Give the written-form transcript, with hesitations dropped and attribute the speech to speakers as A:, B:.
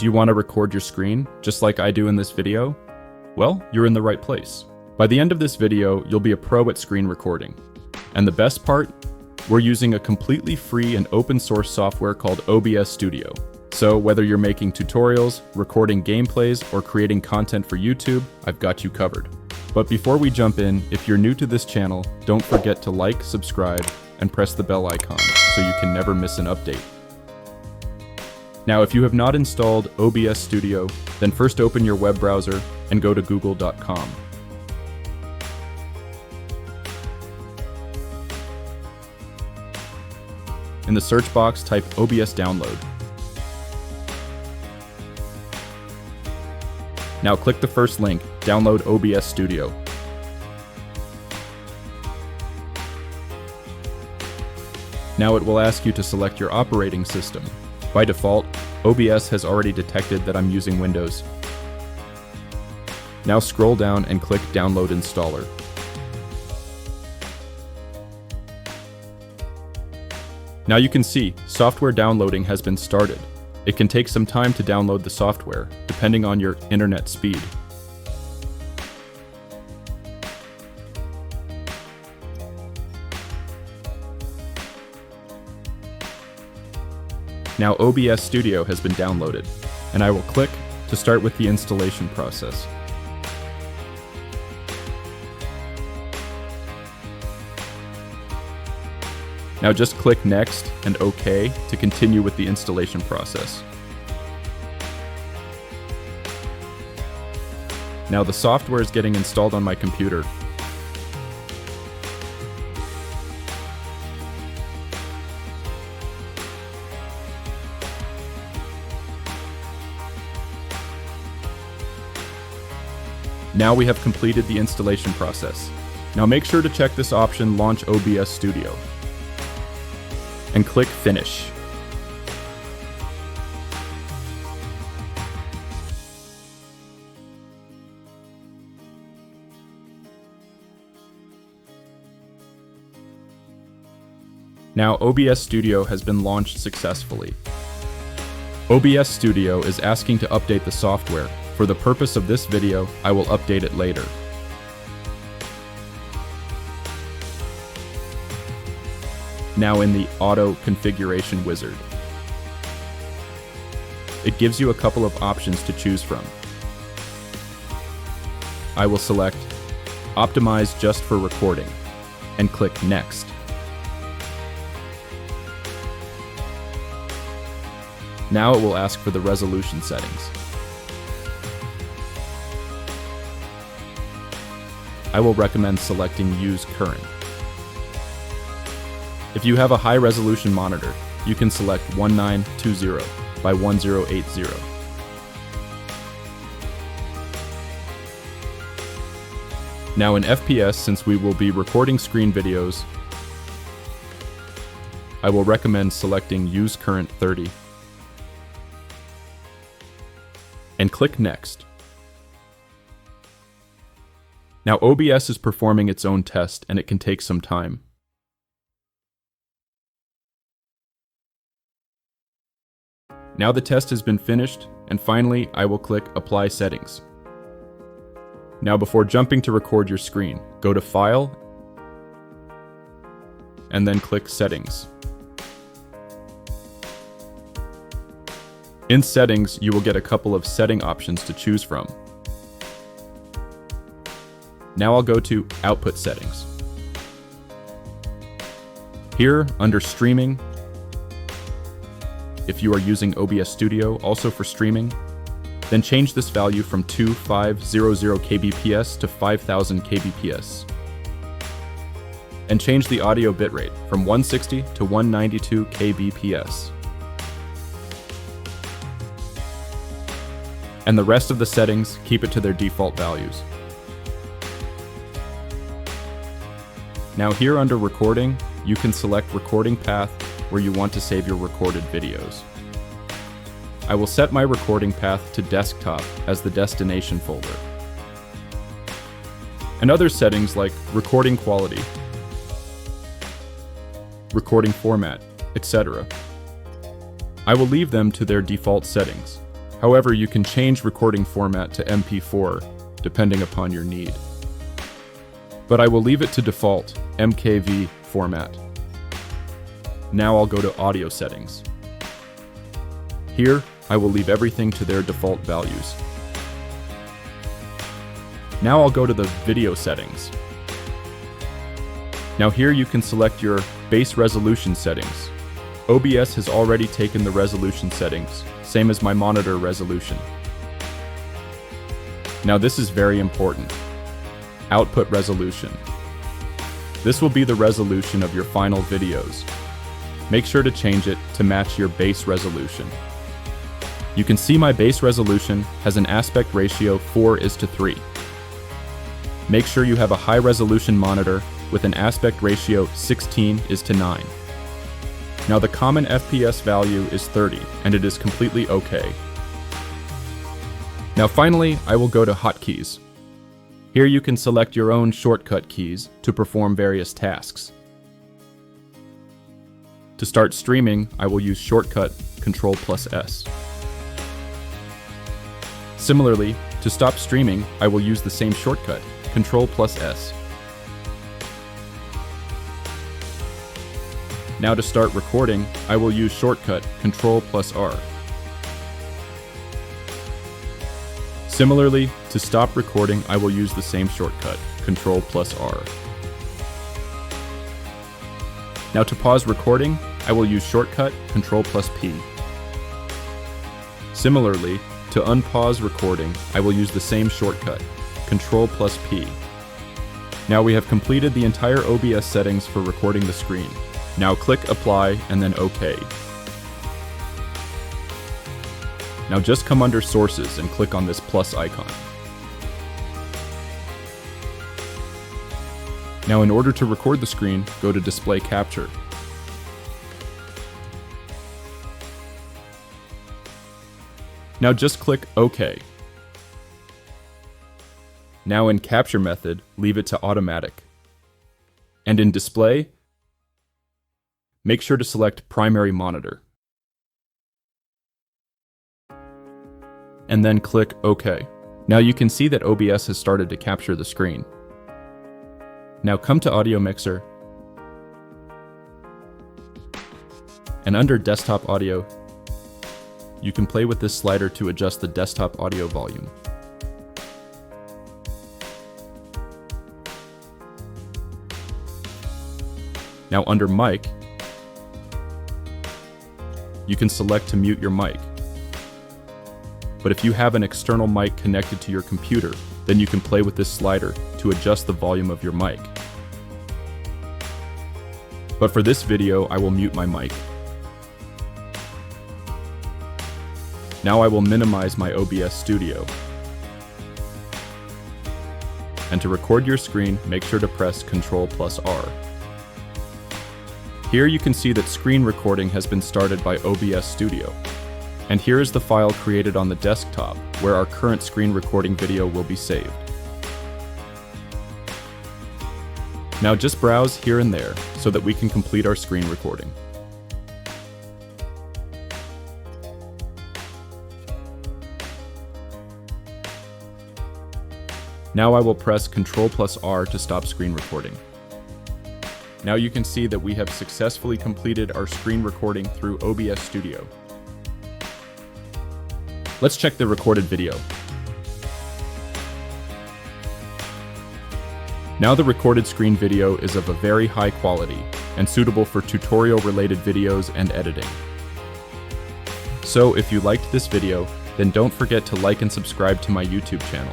A: Do you want to record your screen, just like I do in this video? Well, you're in the right place. By the end of this video, you'll be a pro at screen recording. And the best part? We're using a completely free and open source software called OBS Studio. So whether you're making tutorials, recording gameplays, or creating content for YouTube, I've got you covered. But before we jump in, if you're new to this channel, don't forget to like, subscribe, and press the bell icon so you can never miss an update. Now, if you have not installed OBS Studio, then first open your web browser and go to google.com. In the search box, type OBS download. Now click the first link, download OBS Studio. Now it will ask you to select your operating system. By default, OBS has already detected that I'm using Windows. Now scroll down and click Download Installer. Now you can see, software downloading has been started. It can take some time to download the software, depending on your internet speed. Now OBS Studio has been downloaded, and I will click to start with the installation process. Now just click Next and OK to continue with the installation process. Now the software is getting installed on my computer. Now we have completed the installation process. Now make sure to check this option, Launch OBS Studio, and click Finish. Now OBS Studio has been launched successfully. OBS Studio is asking to update the software. For the purpose of this video, I will update it later. Now in the Auto Configuration Wizard, it gives you a couple of options to choose from. I will select Optimize just for recording and click Next. Now it will ask for the resolution settings. I will recommend selecting Use Current. If you have a high-resolution monitor, you can select 1920 by 1080. Now in FPS, since we will be recording screen videos, I will recommend selecting Use Current 30 and click Next. Now OBS is performing its own test and it can take some time. Now the test has been finished, and finally I will click Apply Settings. Now before jumping to record your screen, go to File and then click Settings. In Settings, you will get a couple of setting options to choose from. Now I'll go to Output Settings. Here, under Streaming, if you are using OBS Studio also for streaming, then change this value from 2500 kbps to 5000 kbps. And change the audio bitrate from 160 to 192 kbps. And the rest of the settings, keep it to their default values. Now here under Recording, you can select recording path where you want to save your recorded videos. I will set my recording path to desktop as the destination folder. And other settings like recording quality, recording format, etc. I will leave them to their default settings. However, you can change recording format to MP4, depending upon your need. But I will leave it to default MKV format. Now I'll go to audio settings. Here, I will leave everything to their default values. Now I'll go to the video settings. Now here you can select your base resolution settings. OBS has already taken the resolution settings, same as my monitor resolution. Now this is very important. Output resolution. This will be the resolution of your final videos. Make sure to change it to match your base resolution. You can see my base resolution has an aspect ratio 4:3. Make sure you have a high resolution monitor with an aspect ratio 16:9. Now the common FPS value is 30, and it is completely okay. Now finally, I will go to hotkeys. Here you can select your own shortcut keys to perform various tasks. To start streaming, I will use shortcut Ctrl+S. Similarly, to stop streaming, I will use the same shortcut, Ctrl+S. Now to start recording, I will use shortcut Ctrl+R. Similarly, to stop recording, I will use the same shortcut, Ctrl+R. Now to pause recording, I will use shortcut Ctrl+P. Similarly, to unpause recording, I will use the same shortcut, Ctrl+P. Now we have completed the entire OBS settings for recording the screen. Now click Apply and then OK. Now just come under Sources and click on this plus icon. Now in order to record the screen, go to Display Capture. Now just click OK. Now in Capture method, leave it to Automatic. And in Display, make sure to select Primary Monitor. And then click OK. Now you can see that OBS has started to capture the screen. Now come to Audio Mixer, and under Desktop Audio, you can play with this slider to adjust the desktop audio volume. Now under Mic, you can select to mute your mic. But if you have an external mic connected to your computer, then you can play with this slider to adjust the volume of your mic. But for this video, I will mute my mic. Now I will minimize my OBS Studio. And to record your screen, make sure to press Ctrl+R. Here you can see that screen recording has been started by OBS Studio. And here is the file created on the desktop, where our current screen recording video will be saved. Now just browse here and there, so that we can complete our screen recording. Now I will press Ctrl+R to stop screen recording. Now you can see that we have successfully completed our screen recording through OBS Studio. Let's check the recorded video. Now the recorded screen video is of a very high quality and suitable for tutorial-related videos and editing. So if you liked this video, then don't forget to like and subscribe to my YouTube channel.